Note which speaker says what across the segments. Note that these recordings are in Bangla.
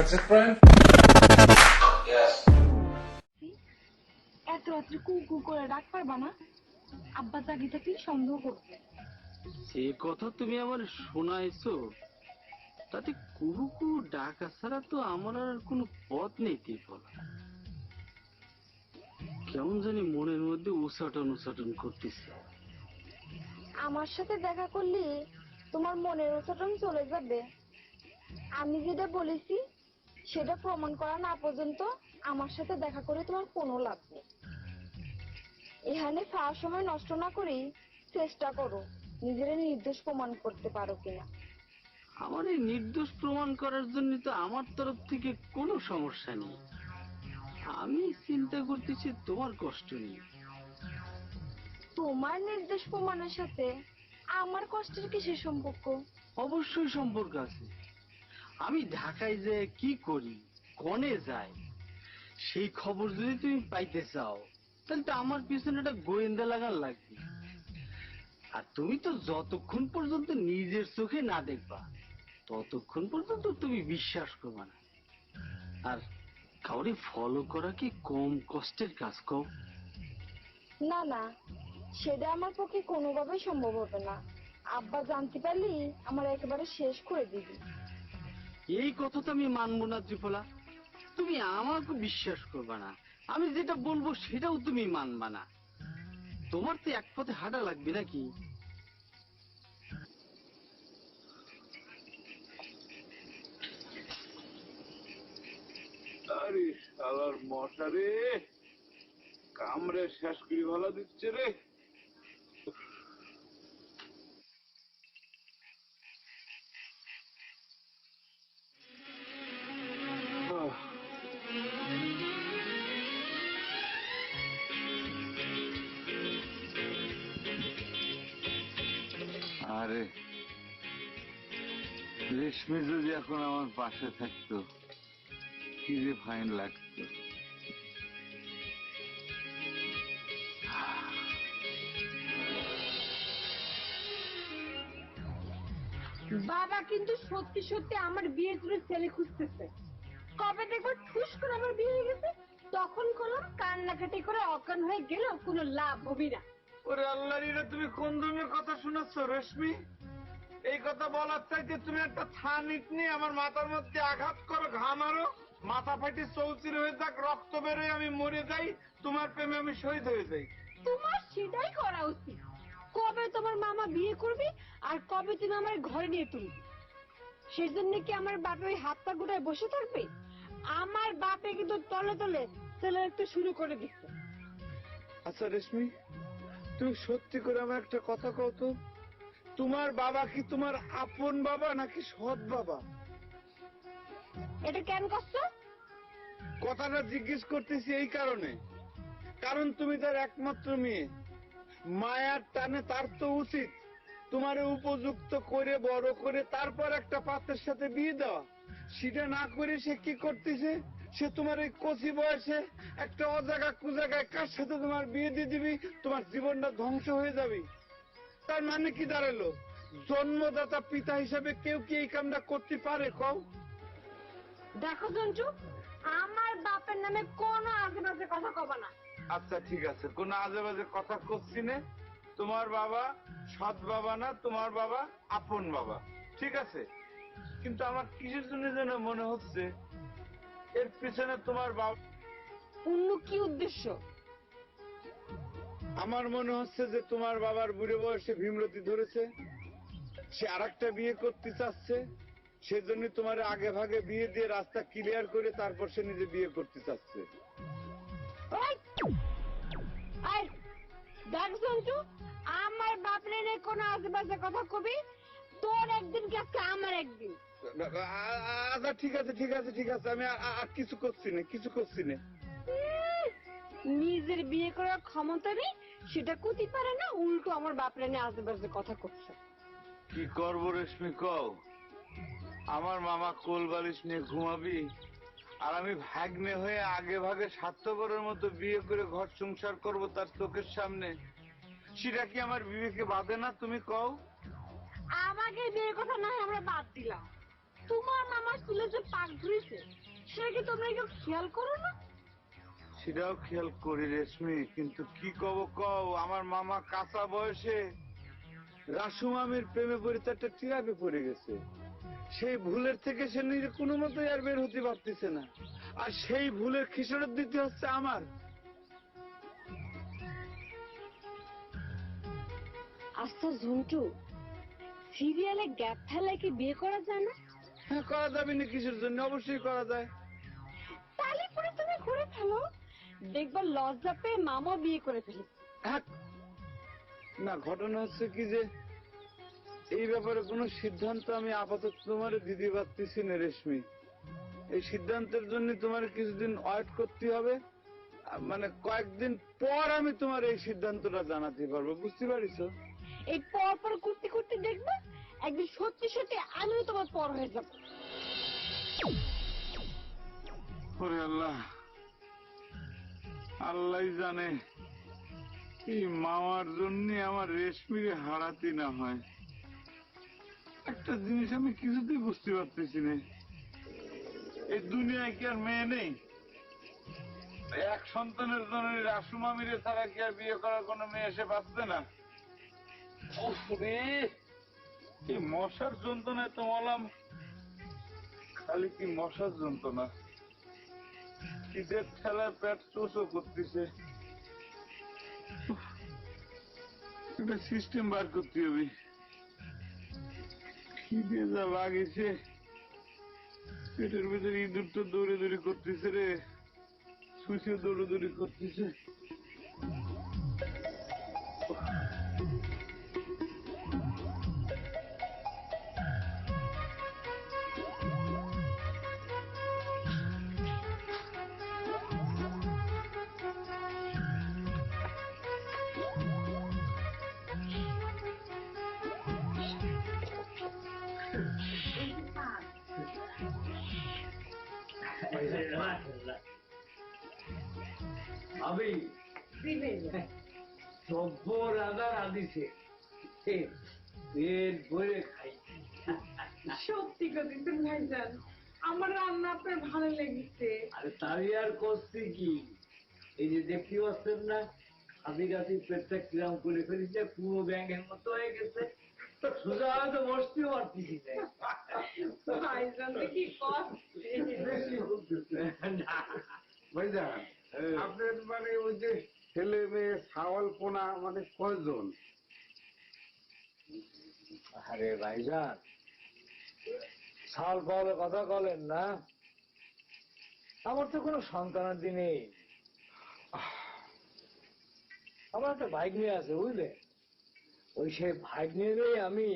Speaker 1: That's it, Brian?
Speaker 2: Yes.
Speaker 3: এত রাত্রে কু কু করে ডাক পারবা না? আব্বা জাগি থাকলে সন্দেহ করবে।
Speaker 4: যে কথা তুমি আমার শোনাইছো তাতে কুহু কুহু ডাকা ছাড়া তো আমার আর কোনো পথ নেই ত্রিফলা। কেমন জানি মনের মধ্যে উচাটন উচাটন করতেছে।
Speaker 3: আমার সাথে দেখা করলে তোমার মনের উচাটন চলে যাবে। আমি যেটা বলেছি সেটা প্রমাণ করা না পর্যন্ত আমার সাথে দেখা করে তোমার কোনো লাভ নেই। এখানে খাওয়ার সময় নষ্ট না করেই চেষ্টা করো নিজের নির্দোষ প্রমাণ করতে পারো কিনা।
Speaker 4: আমার এই নির্দোষ প্রমাণ করার জন্য তো আমার তরফ থেকে কোনো সমস্যা নেই। আমি চিন্তা করতেছি তোমার কষ্ট নিয়ে।
Speaker 3: তোমার নির্দোষ প্রমাণের সাথে আমার কষ্টের কিসের সম্পর্ক?
Speaker 4: অবশ্যই সম্পর্ক আছে। আমি ঢাকায় যে কি করি, কনে যাই, সেই খবর যদি তুমি পাইতে চাও তাহলে তো আমার পিছনে একটা গোয়েন্দা লাগার লাগবে। আর তুমি তো যতক্ষণ পর্যন্ত নিজের চোখে না দেখবা ততক্ষণ পর্যন্ত তুমি বিশ্বাস করবা না। আর কাউরে ফলো করা কি কম কষ্টের কাজ কও?
Speaker 3: না না, সেটা আমার পক্ষে কোনোভাবেই সম্ভব হবে না। আব্বা জানতে পারলি আমার একেবারে শেষ করে দিবি।
Speaker 4: এই কথা তো আমি মানবো না ত্রিফলা। তুমি আমাকে বিশ্বাস করবা না, আমি যেটা বলবো সেটাও তুমি মানবা না। তোমার তো এক পথে হাঁটা লাগবে নাকি?
Speaker 5: আরে শালার মশা রে, কামড়ে শেষ করে ভালো দিচ্ছে রে।
Speaker 6: আরে রেশমি যদি এখন আমার পাশে থাকতো কি যে ফাইন লাগতো।
Speaker 7: বাবা কিন্তু সত্যি সত্যি আমার বিয়ের জন্য ছেলে খুঁজতেছে। কবে দেখবো ঠুস করে আমার বিয়ে হয়ে গেছে, তখন করলাম কান্নাকাটি করে অজ্ঞান হয়ে গেল, কোনো লাভ হবি না।
Speaker 5: ওরে আল্লাহরিরা, তুমি কোন ধরনের কথা শোনাচ্ছ রেশমি? এই কথা বলার চাইতে তুমি একটা থানিক নিয়ে আমার মাথার মধ্যে আঘাত করো, ঘা মারো, মাথা ফাটি চৌচির হয়ে যাক, রক্ত বেরোয়, আমি মরে যাই, তোমার প্রেমে আমি শহীদ হয়ে যাই।
Speaker 7: তোমার সেটাই করা উচিত। কবে তোমার মামা বিয়ে করবি আর কবে তুমি আমার ঘরে নিয়ে তুলবি? সেই জন্য কি আমার বাপে ওই হাতটা গুটায় বসে থাকবে? আমার বাপে কিন্তু তলে তলে ছেলে একটু শুরু করে দিচ্ছে।
Speaker 5: আচ্ছা রেশমি, তুমি সত্যি করে আমার একটা কথা কও তো, তোমার বাবা কি তোমার আপন বাবা নাকি সৎ বাবা?
Speaker 7: এটা কেন করছো?
Speaker 5: কথাটা জিজ্ঞেস করতেছি এই কারণে, কারণ তুমি তার একমাত্র মেয়ে। মায়ার টানে তার তো উচিত তোমারে উপযুক্ত করে বড় করে তারপর একটা পাত্রের সাথে বিয়ে দেওয়া। সেটা না করে সে কি করতেছে, সে তোমার এই কচি বয়সে একটা অজাগা কুজাগায় কার সাথে তোমার বিয়ে দিয়ে দিবি, তোমার জীবনটা ধ্বংস হয়ে যাবে। তার মানে কি দাঁড়ালো? জন্মদাতা পিতা হিসেবে কেউ কি এই কামটা করতে পারে কও?
Speaker 7: দেখো জঞ্জু, আমার বাপের নামে কোনো আজেবাজে কথা কবা না।
Speaker 5: আচ্ছা ঠিক আছে, কোন আজে বাজে কথা করছি না। তোমার বাবা সৎ বাবা না, তোমার বাবা আপন বাবা, ঠিক আছে। কিন্তু আমার কিসের জন্য যেন মনে হচ্ছে এর পিছনে তোমার বাবা।
Speaker 7: অন্য কি উদ্দেশ্য?
Speaker 5: আমার মনে হচ্ছে যে তোমার বাবার বুড়ো বয়সে ভীমরতি ধরেছে, সে আরেকটা বিয়ে করতে চাচ্ছে, সেজন্য তোমার আগে ভাগে বিয়ে দিয়ে রাস্তা ক্লিয়ার করে তারপর সে নিজে বিয়ে করতে চাচ্ছে।
Speaker 7: ওই! এই, দেখ জঞ্জু, আমার বাপরে নিয়ে কোনো আজেবাজে কথা কবি, তোর একদিন কি আজকে আমার একদিন।
Speaker 5: আচ্ছা ঠিক আছে ঠিক আছে ঠিক আছে, আমি আর কিছু করছি না, কিছু করছি না।
Speaker 7: নিজের বিয়ে করার ক্ষমতা নেই সেটা করতে পারে না, উল্টো আমার বাপরে নিয়ে আজেবাজে কথা করছে।
Speaker 6: কি করবো রেশমি কও? আমার মামা কোল বালিশ নিয়ে ঘুমাবি আর আমি ভাগ্নে হয়ে আগে ভাগে স্বার্থপরের মতো বিয়ে করে ঘর সংসার করব তার চোখের সামনে। সেটা কি আমার বিবেকে বাঁধে না? তুমি কও।
Speaker 7: আমাকে বিয়ের কথা না হয় আমরা বাদ দিলাম, তোমার মামার চুলে যে পাক ধরেছে সেটা কি তোমরা কেউ খেয়াল করো না?
Speaker 6: সেটাও খেয়াল করি রেশমি, কিন্তু কি কব কও, আমার মামা কাঁচা বয়সে রাসু মামির প্রেমে পড়ে তো একটা টিরাপে পড়ে গেছে। সেই ভুলের থেকে সে নিজে কোনো মতোই আর বের হতে পারতেছে না, আর সেই ভুলের খেসারত দিতে হচ্ছে আমার।
Speaker 7: আচ্ছা ঝন্টু, সিরিয়ালে গ্যাপ ফেলায় কি বিয়ে করা যায় না?
Speaker 5: হ্যাঁ, করা যাবে না কিসের জন্য, অবশ্যই করা যায়।
Speaker 7: তাহলে পরে তুমি করে ফেলো, দেখবার লজ্জা পেয়ে মামা বিয়ে করে ফেলেছে।
Speaker 5: হ্যাঁ, না ঘটনা হচ্ছে কি যে এই ব্যাপারে কোনো সিদ্ধান্ত আমি আপাতত তোমার দিতে পারতেছি না রেশমি। এই সিদ্ধান্তের জন্য তোমার কিছুদিন ওয়েট করতে হবে, মানে কয়েকদিন পর আমি তোমার এই সিদ্ধান্তটা জানাতে পারবো, বুঝতে পারিছো?
Speaker 7: এই পর পর করতে করতে দেখবে একদিন সত্যি সত্যি আমিও তোমার পর হয়ে যাবো।
Speaker 6: ওরে আল্লাহ, আল্লাহ জানে এই মামার জন্য আমার রেশমিরে হারাতে না হয়। একটা জিনিস আমি কিছুতেই বুঝতে পারতেছি না, এই দুনিয়ায় কি আর মেয়ে নেই? এক সন্তানের জন্য রাসু মামিরে ছাড়া কি আর বিয়ে করার কোনো মেয়ে এসে পাচ্ছে না? উফ রে, এই মশার যন্ত্রণায় তো মলাম, খালি কি মশার যন্ত্রণা, শীতের ঠেলায় পেট চোচো করতেছে। একটা সিস্টেম বার করতে হবে। খিদে যা লাগেছে, পেটের ভিতরে ইঁদুর তো দৌড়ে দৌড়ে করতেছে রে, শুষে দৌড়ে দৌড়ে করতেছে।
Speaker 4: আমি সভ্য রাধা রাধিছে পেট ভরে খাই।
Speaker 1: সত্যি কথা ভাইজান, আমার রান্না আপনার ভালো লেগেছে।
Speaker 4: আরে তাই আর করছি কি, এই যে দেখতে পাচ্ছেন না হাতি গাছি পেটটা কিরাম করে ফেলেছে, পুরো ব্যাঙের মতো হয়ে গেছে, সোজা হয়তো বসতেও পারতেছি না।
Speaker 1: ভাইজান কি করছে?
Speaker 5: ভাইজান, আপনার মানে ওই যে ছেলে মেয়ে ছাওয়াল পোনা মানে কয়জন?
Speaker 4: আরে ভাইজান, সাল পাওয়ার কথা বলেন না, আমার তো কোনো সন্তানাদি নেই। আমার একটা ভাগ্নে আছে বুঝলেন, ওই সেই ভাগ্নেরই আমি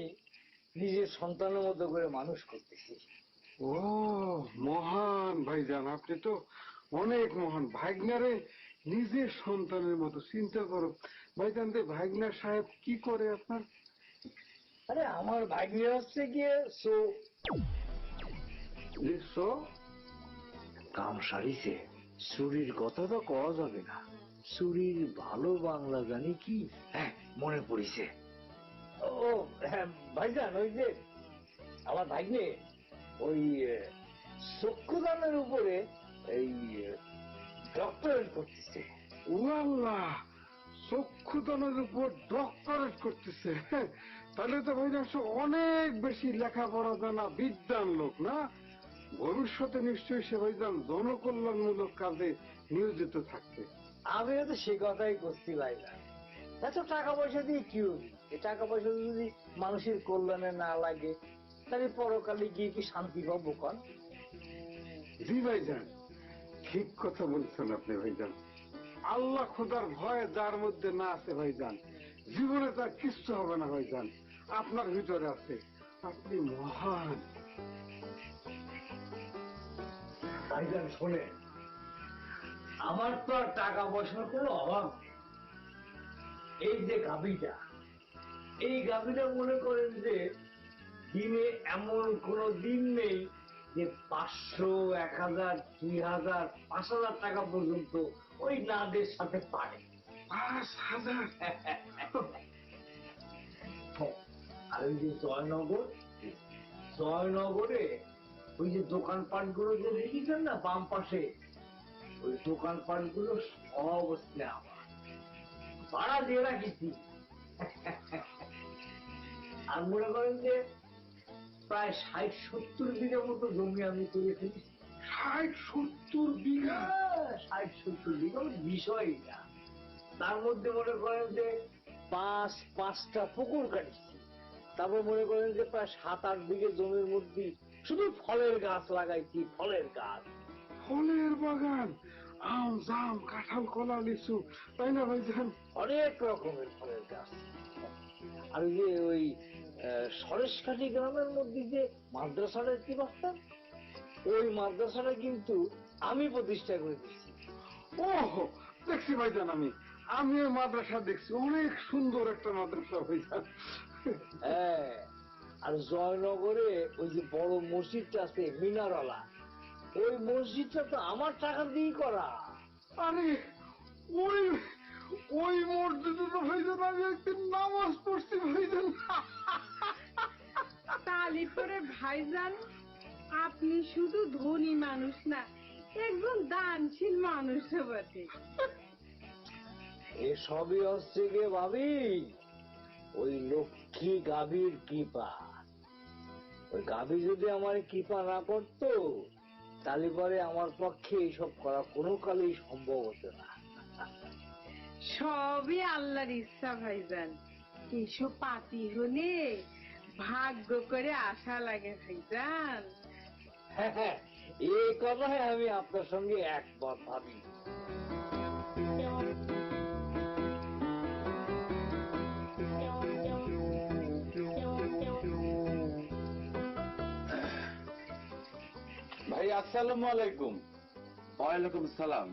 Speaker 4: নিজের সন্তানের মতো করে মানুষ করতেছি।
Speaker 5: ও মহান ভাইজান, আপনি তো অনেক মহান। ভাগ্নারে নিজের সন্তানের মতো চিন্তা করো। ভাইজান, ভাগ্না সাহেব কি করে আপনার?
Speaker 4: আরে আমার ভাগ্নে হচ্ছে গিয়ে কাম সারিছে, চুরির কথা তো কওয়া যাবে না, চুরির ভালো বাংলা জানি কি, হ্যাঁ মনে পড়িছে। ও হ্যাঁ ভাইজান, ওই যে আমার ভাগ্নে ওই চক্ষুদানের উপরে এই ডক্টরেট করতেছে।
Speaker 5: আল্লাহ, চক্ষুদানের উপর ডক্টরেট করতেছে? তাহলে তো ভাইজান সে অনেক বেশি লেখাপড়া জানা বিদ্যান লোক না? ভবিষ্যতে নিশ্চয়ই সে ভাইজান জনকল্যাণমূলক কাজে নিয়োজিত থাকবে।
Speaker 4: আমিও তো সে কথাই করছি ভাইজান, এত টাকা পয়সা দিয়ে কি হবে? এই টাকা পয়সা যদি মানুষের কল্যাণে না লাগে তাহলে পরকালে গিয়ে কি শান্তি পাবো কন?
Speaker 5: জি ভাইজান, ঠিক কথা বলছেন আপনি ভাইজান। আল্লাহ খোদার ভয় যার মধ্যে না আছে ভাইজান, জীবনে তার কিচ্ছু হবে না ভাইজান। আপনার ভিতরে আছে, আপনি মহান।
Speaker 4: ভাইজান শোনেন, আমার তো আর টাকা পয়সার কোনো অভাব নেই। এই যে গাভীটা, এই গাভীটা মনে করেন যে দিনে এমন কোন দিন নেই যে 500, 1000, 2000, 5000 টাকা পর্যন্ত ওই নাদের সাথে পারে।
Speaker 5: 5000?
Speaker 4: আর ওই যে জয়নগরে
Speaker 8: ওই যে দোকানপাট গুলো যে দেখেছেন না বাম পাশে, ওই দোকানপাট গুলো সব হচ্ছে আমার, ভাড়া দিয়ে রাখিছি। আর মনে করেন যে প্রায় 60-70 বিঘা মতো জমি আমি তুলে ফেলেছি।
Speaker 5: 60-70 বিঘা?
Speaker 8: 60-70 বিঘা বিষয় না, তার মধ্যে মনে করেন যে 5টা পুকুর কাটছি। তারপর মনে করেন যে প্রায় 7-8 বিঘে জমির মধ্যে শুধু ফলের গাছ লাগাইছি, ফলের গাছ।
Speaker 5: ফলের বাগান, আম জাম কাঁঠাল কলা লিচু, তাই না ভাইজান?
Speaker 8: অনেক রকমের ফলের গাছ। আর ওই যে ওই সরেশকাঠি গ্রামের মধ্যে যে মাদ্রাসাটা দেখতে পাচ্ছেন, ওই মাদ্রাসাটা কিন্তু আমি প্রতিষ্ঠা করে দিচ্ছি।
Speaker 5: ও দেখছি ভাইজান, আমি ওই মাদ্রাসা দেখছি, অনেক সুন্দর একটা মাদ্রাসা ভাইজান।
Speaker 8: হ্যাঁ, আর জয়নগরে ওই যে বড় মসজিদটা আছে মিনারওয়ালা, ওই মসজিদটা তো আমার টাকা দিয়ে করা।
Speaker 5: আরে ওই ওই মসজিদে তো ভাইজান আমি একদিন নামাজ পড়ছি ভাইজান।
Speaker 1: তালিপুরে ভাইজান, আপনি শুধু ধনী মানুষ না, একজন দানশীল মানুষও বটে।
Speaker 8: এসবই হচ্ছে গে ভাবি ওই লক্ষ্মী গাভীর কৃপা। ওই গাভী যদি আমার কৃপা না করতো, তাহলে পরে আমার পক্ষে এইসব করা কোনো কালেই সম্ভব হতো না।
Speaker 1: সবই আল্লাহর ইচ্ছা ভাইজান, এসব পাতি হলে ভাগ্য করে আশা লাগে ভাইজান।
Speaker 8: হ্যাঁ, এই কথায় আমি আপনার সঙ্গে একমত ভাবি।
Speaker 6: ভাই আসসালামু আলাইকুম।
Speaker 5: ওয়ালাইকুম সালাম।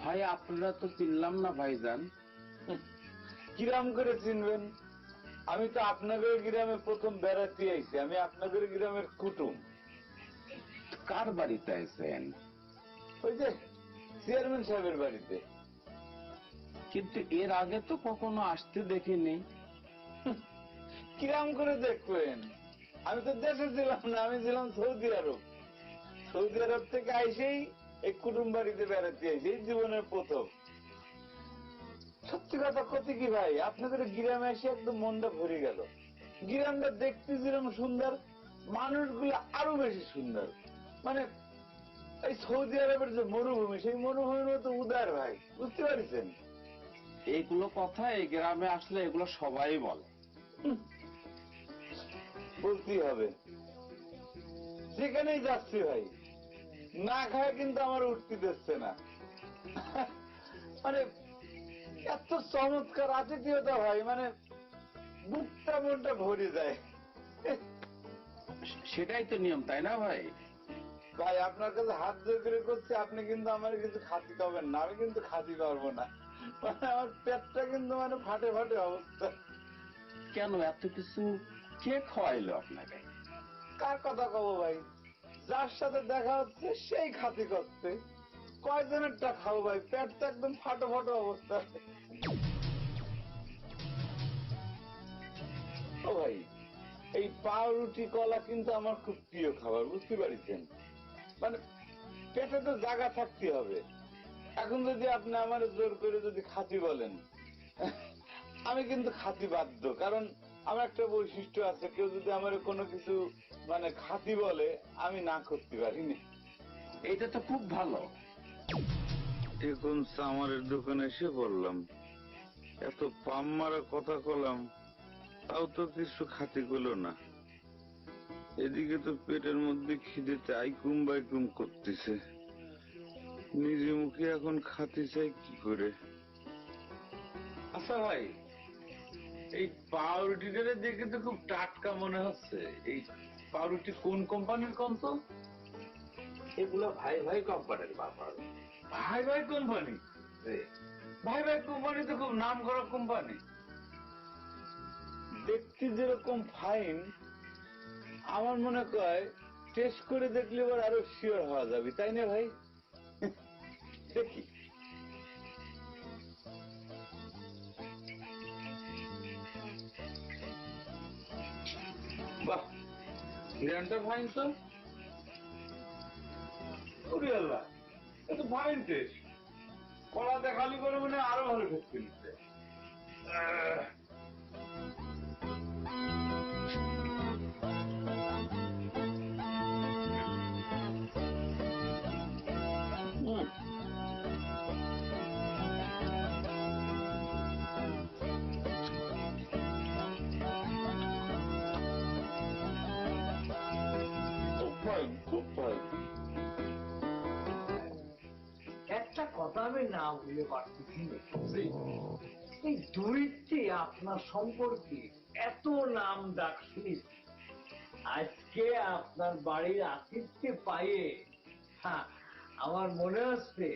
Speaker 5: ভাই আপনারা তো চিনলাম না ভাইজান।
Speaker 6: কিরাম করে চিনবেন? আমি তো আপনাদের গ্রামে প্রথম বেড়াতে আইছি, আমি আপনাদের গ্রামের কুটুম।
Speaker 5: কার বাড়িতে আছেন?
Speaker 6: ওই যে চেয়ারম্যান সাহেবের বাড়িতে।
Speaker 5: কিন্তু এর আগে তো কখনো আসতে দেখিনি।
Speaker 6: কিরাম করে দেখবেন? আমি তো দেশে ছিলাম না, আমি ছিলাম সৌদি আরব। সৌদি আরব থেকে আইসেই এই কুটুম বাড়িতে বেড়াতে আইছি, এই জীবনের প্রথম। সত্যি কথা কতি কি ভাই, আপনাদের গ্রামে এসে একদম মনটা ভরে গেল। গ্রামটা দেখতে যেরকম সুন্দর, মানুষগুলো আরো বেশি সুন্দর। মানে এই সৌদি আরবের যে মরুভূমি, সেই মরুভূমির মতো উদার ভাই, বুঝতে পারছেন?
Speaker 5: এইগুলো কথা এই গ্রামে আসলে এগুলো সবাই বলে।
Speaker 6: বলতেই হবে, যেখানেই যাচ্ছি ভাই, না খায় কিন্তু আমার উঠতে দিচ্ছে না। মানে এত চমৎকার আতিথেয়তা ভাই, মানে বুকটা মনটা ভরে যায়।
Speaker 5: সেটাই তো নিয়ম, তাই না ভাই?
Speaker 6: ভাই আপনার কাছে হাত জোর করে করছি, আপনি কিন্তু আমার কিছু খাতি পাবেন না, আমি কিন্তু খাতি পারবো না। মানে আমার পেটটা কিন্তু মানে ফাটে ফাটে অবস্থা।
Speaker 5: কেন এত কিছু কে খাওয়াইলো আপনাকে?
Speaker 6: কার কথা কব ভাই, যার সাথে দেখা হচ্ছে সেই খাতি করছে। কয়জনেরটা খাবো ভাই, পেটটা একদম ফাটো ফাটো অবস্থা। ও ভাই, এই পাউরুটি কলা কিন্তু আমার খুব প্রিয় খাবার, বুঝতে পারছেন? মানে পেটে তো জায়গা থাকতে হবে। এখন যদি আপনি আমার জোর করে যদি খাতি বলেন, আমি কিন্তু খাতি বাধ্য। কারণ আমার একটা বৈশিষ্ট্য আছে, কেউ যদি আমার কোনো কিছু মানে খাতি বলে, আমি না করতে পারি না।
Speaker 5: এটা তো খুব ভালো।
Speaker 6: এখন চামারের দোকানে এসে বললাম, এত পাম মারা কথা কলাম, তাও তো কিছু খাতি করলো না। এদিকে তো পেটের মধ্যে খিদেতে আইকুম বাইকুম করতেছে, নিজে মুখে এখন খাতি চাই কি করে? আচ্ছা ভাই, এই পাউরুটিটা দেখে তো খুব টাটকা মনে হচ্ছে। এই পাউরুটি কোন কোম্পানির কোন তো?
Speaker 8: এগুলো ভাই ভাই কোম্পানির ব্যাপার।
Speaker 6: ভাই ভাই কোম্পানি? ভাই ভাই কোম্পানি তো খুব নাম করা কোম্পানি। দেখতে যেরকম ফাইন, আমার মনে হয় টেস্ট করে দেখলে এবার আরো শিওর হওয়া যাবে, তাই না ভাই? দেখি। বাহ, গ্রানটা ফাইন তো। ওরে আল্লাহ, এ তো ফাইন টেস্ট। কলাতে খালি করে মানে আরো ভালো টেস্ট নিচ্ছে। খুব ফাইন, খুব ফাইন।
Speaker 8: একটা কথা আমি না বলে পারতেছি না। এই দূরিত্বে আপনার সম্পর্কে এত নাম ডাক শুনেছি, আজকে আপনার বাড়ির আতিথ্যে পাইয়ে আমার মনে হচ্ছে,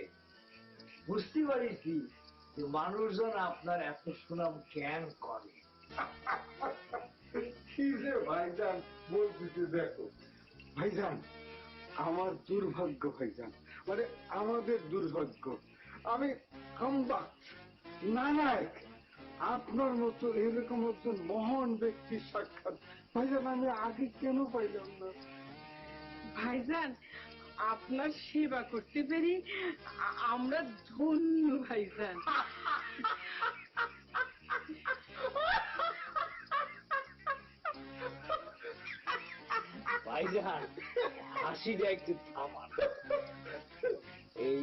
Speaker 8: বুঝতে পারিছি যে মানুষজন আপনার এত সুনাম কেন করে।
Speaker 5: কি যে ভাইজান বলতেছে, দেখো ভাইজান, আমার দুর্ভাগ্য ভাইজান, মানে আমাদের দুর্ভাগ্য। আমি নায়ক, আপনার মতো এরকম একজন মহান ব্যক্তির সাক্ষাৎ ভাইজান আমি আগে কেন পাইলাম না?
Speaker 1: ভাইজান, আপনার সেবা করতে পেরে আমরা ধন্য ভাইজান।
Speaker 8: ভাইজান, হাসিটা একটু থামান। এই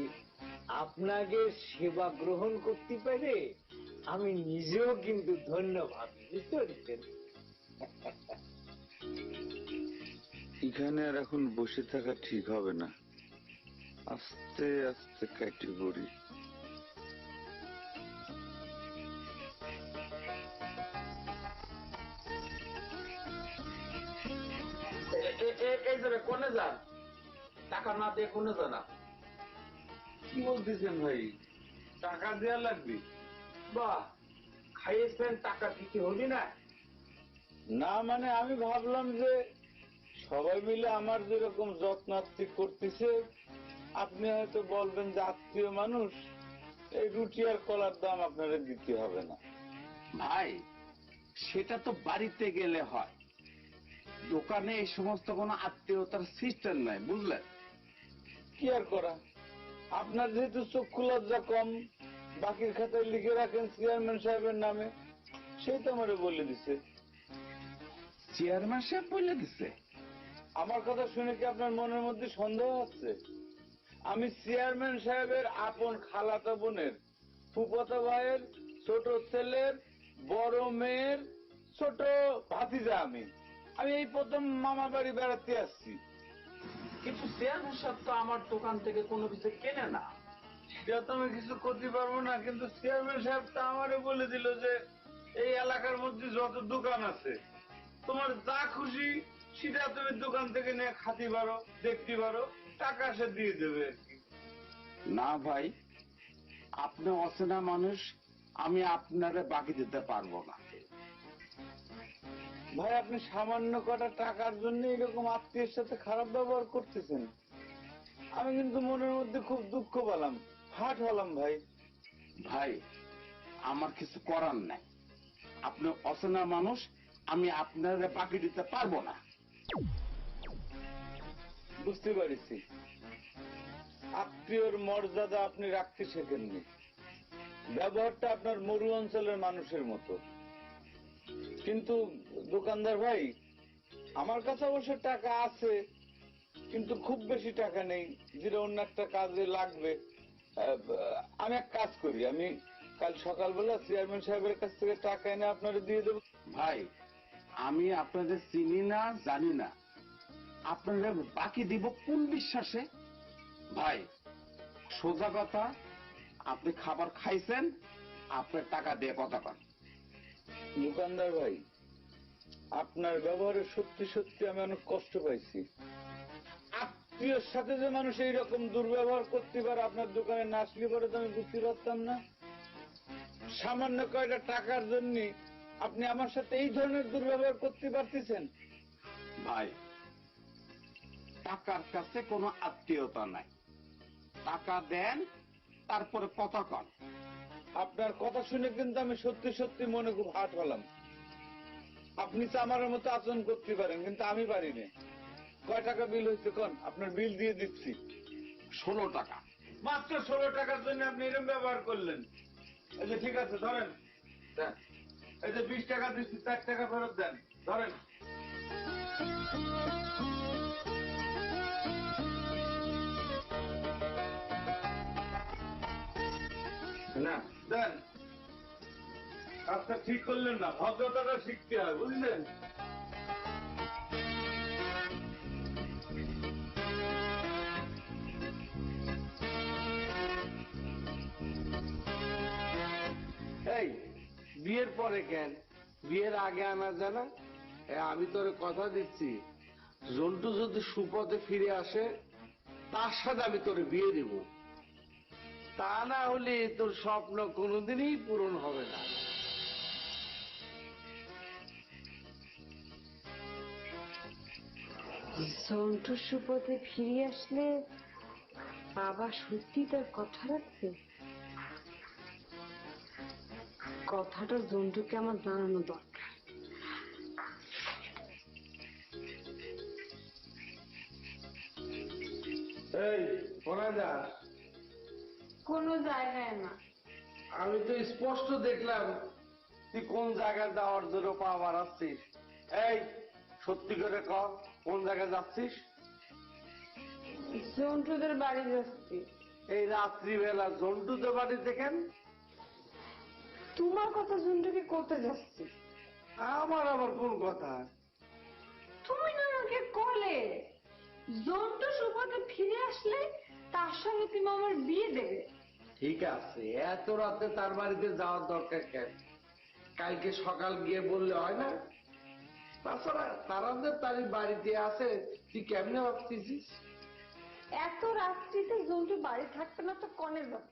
Speaker 8: আপনাকে সেবা গ্রহণ করতে পেরে আমি নিজেও কিন্তু ধন্য ভাবি, বুঝতে পারছেন?
Speaker 6: এখানে আর এখন বসে থাকা ঠিক হবে না, আস্তে আস্তে কেটে পড়ি।
Speaker 2: এই যাবে কোনে যান? টাকা না দিয়ে কোনে জানা?
Speaker 6: কি বলতেছেন ভাই, টাকা দেওয়া লাগবে?
Speaker 2: বাহ, খাইয়েছেন, টাকা দিতে হলি না?
Speaker 6: না মানে আমি ভাবলাম যে সবাই মিলে আমার যেরকম যত্নার্থী করতেছে, আপনি হয়তো বলবেন যে আত্মীয় মানুষ, এই রুটি আর কলার দাম আপনারা দিতে হবে না।
Speaker 2: ভাই, সেটা তো বাড়িতে গেলে হয়, দোকানে এই সমস্ত কোনো আত্মীয়তার সিস্টেম নাই, বুঝলেন?
Speaker 6: কি আর করা, আপনার যেহেতু চক্ষু লজ্জা কম, বাকির খাতায় লিখে রাখেন চেয়ারম্যান সাহেবের নামে, সেই তো আমারে বলে দিছে।
Speaker 2: চেয়ারম্যান সাহেব বলে দিছে?
Speaker 6: আমার কথা শুনে কি আপনার মনের মধ্যে সন্দেহ হচ্ছে? আমি চেয়ারম্যান সাহেবের আপন খালাতো বোনের, ফুফাতো ভাইয়ের ছোট ছেলের বড় মেয়ের ছোট ভাতিজা। আমি এই প্রথম মামা বাড়ি বেড়াতে আসছি।
Speaker 2: কিন্তু চেয়ারম্যান সাহেব তো আমার দোকান থেকে কোনো কিছু কেনে না।
Speaker 6: সেটা তো আমি কিছু করতে পারবো না, কিন্তু চেয়ারম্যান সাহেব তো আমারে বলে দিল যে এই এলাকার মধ্যে যত দোকান আছে, তোমার যা খুশি সেটা তুমি দোকান থেকে নিয়ে খাতে পারো, দেখতে পারো, টাকা সে দিয়ে দেবে আর কি।
Speaker 2: না ভাই, আপনি অচেনা মানুষ, আমি আপনারে বাকি দিতে পারবো না।
Speaker 6: ভাই, আপনি সামান্য কটা টাকার জন্য এরকম আত্মীয়ের সাথে খারাপ ব্যবহার করতেছেন, আমি কিন্তু মনের মধ্যে খুব দুঃখ পেলাম, হাট হলাম ভাই।
Speaker 2: ভাই, আমার কিছু করার নাই, আপনি অচেনা মানুষ, আমি আপনারে বাকি দিতে পারবো না।
Speaker 6: বুঝতে পারছি, আত্মীয়র মর্যাদা আপনি রাখতে শেখেননি, ব্যবহারটা আপনার মরু অঞ্চলের মানুষের মতো। কিন্তু দোকানদার ভাই, আমার কাছে অবশ্য টাকা আছে, কিন্তু খুব বেশি টাকা নেই, যেটা অন্য একটা কাজে লাগবে। আমি এক কাজ করি, আমি কাল সকালবেলা চেয়ারম্যান সাহেবের কাছ থেকে টাকা এনে আপনারা দিয়ে দেবো।
Speaker 2: ভাই, আমি আপনাদের চিনি না, জানি না, আপনাদের বাকি দিব কোন বিশ্বাসে? ভাই, সোজা কথা, আপনি খাবার খাইছেন, আপনার টাকা দিয়ে কথা কন।
Speaker 6: দোকানদার ভাই, আপনার ব্যবহারে সত্যি সত্যি আমি অনেক কষ্ট পাইছি। আত্মীয়র সাথে যে মানুষ এইরকম দুর্ব্যবহার করতে পারে, আপনার দোকানে না আসলে পরে তো আমি বুঝতে পারতাম না। সামান্য কয়টা টাকার জন্য আপনি আমার সাথে এই ধরনের দুর্ব্যবহার করতে পারতেছেন?
Speaker 2: ভাই, টাকার কাছে কোনো আত্মীয়তা নাই, টাকা দেন, তারপরে কথা কন।
Speaker 6: আপনার কথা শুনে কিন্তু আমি সত্যি সত্যি মনে খুব হাট হলাম। আপনি তো আমার মতো আচরণ করতে পারেন, কিন্তু আমি পারি না। কয় টাকা বিল হয়েছে কোন, আপনার বিল দিয়ে দিচ্ছি।
Speaker 2: 16 টাকা।
Speaker 6: মাত্র 16 টাকার জন্য আপনি এরকম ব্যবহার করলেন। এই যে ঠিক আছে ধরেন,
Speaker 2: দেন।
Speaker 6: এই যে 20 টাকা দিচ্ছি, 4 টাকা ফেরত দেন, ধরেন।
Speaker 2: না
Speaker 6: দেন। কাজটা ঠিক করলেন না, ভদ্রতাটা শিখতে হয়, বুঝলেন?
Speaker 8: এই বিয়ের পরে কেন, বিয়ের আগে আনা যায় না? আমি তোর কথা দিচ্ছি, জন্টু যদি সুপথে ফিরে আসে তার সাথে আমি তোর বিয়ে দিব, তা না হলে তোর স্বপ্ন কোনোদিনই পূরণ হবে না।
Speaker 7: জন্টু সুপথে ফিরে আসলে বাবা সত্যি তার কথা রাখবে? কথাটা জন্টুকে আমার জানানো দরকার।
Speaker 8: এই কোথায় যাস?
Speaker 7: কোনো জায়গায় না।
Speaker 8: আমি তো স্পষ্ট দেখলাম তুই কোন জায়গায় যাওয়ার জন্য পা বাড়াচ্ছিস। এই সত্যি করে কর, কোন জায়গায় যাচ্ছিস?
Speaker 7: জন্টুদের বাড়ি যাচ্ছি।
Speaker 8: এই রাত্রিবেলা জন্টুদের বাড়িতে কেন?
Speaker 7: তোমার কথা জন্টুকে করতে যাচ্ছি।
Speaker 8: আমার আবার কোন কথা?
Speaker 7: তুমি না আমাকে কলে জন্টু সুপথে ফিরে আসলে তার সঙ্গে তুমি আমার বিয়ে দেবে।
Speaker 8: ঠিক আছে, এত রাতে তার বাড়িতে যাওয়ার দরকার কেন? কালকে সকাল গিয়ে বললে হয় না? তাছাড়া তারা যে তার বাড়িতে আছে তুই কেমনে ভাবতেছিস?
Speaker 7: এত রাত্রিতে জন্টু বাড়ি থাকবে না তো কনে যাবে?